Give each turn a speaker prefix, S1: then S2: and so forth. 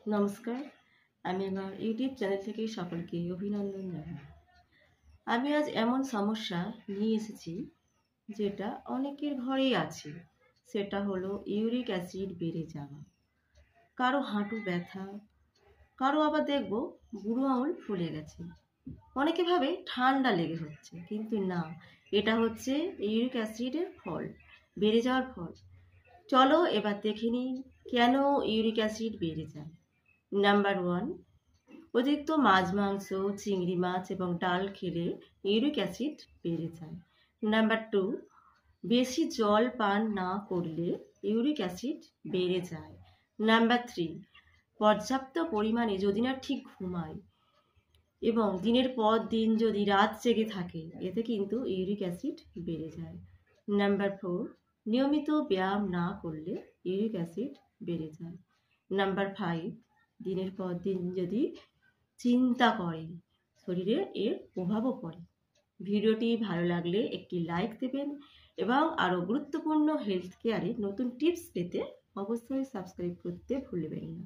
S1: নমস্কার, আমি আমার ইউটিউব চ্যানেল থেকে সকলকে অভিনন্দন জানাই। আমি আজ এমন সমস্যা নিয়ে এসেছি যেটা অনেকের ঘরেই আছে। সেটা হলো ইউরিক অ্যাসিড বেড়ে যাওয়া। কারো হাঁটু ব্যথা, কারো আবার দেখবো বুড়ো আঙুল ফুলে গেছে। অনেকে ভাবে ঠান্ডা লেগে হচ্ছে, কিন্তু না, এটা হচ্ছে ইউরিক অ্যাসিডের ফল, বেড়ে যাওয়ার ফল। চলো এবার দেখে নিই কেন ইউরিক অ্যাসিড বেড়ে যায়। নাম্বার 1, অতিরিক্ত মাছ মাংস, চিংড়ি মাছ এবং ডাল খেলে ইউরিক অ্যাসিড বেড়ে যায়। নাম্বার 2, বেশি জল পান না করলে ইউরিক অ্যাসিড বেড়ে যায়। নাম্বার 3, পর্যাপ্ত পরিমাণে যদি না ঠিক ঘুমায় এবং দিনের পর দিন যদি রাত জেগে থাকে, এতে কিন্তু ইউরিক অ্যাসিড বেড়ে যায়। নাম্বার 4, নিয়মিত ব্যায়াম না করলে ইউরিক অ্যাসিড বেড়ে যায়। নাম্বার 5, দিনের পর দিন যদি চিন্তা করেন, শরীরে এর প্রভাবও পড়ে। ভিডিওটি ভালো লাগলে একটি লাইক দেবেন এবং আরও গুরুত্বপূর্ণ হেলথ কেয়ারে নতুন টিপস পেতে অবশ্যই সাবস্ক্রাইব করতে ভুলবেন না।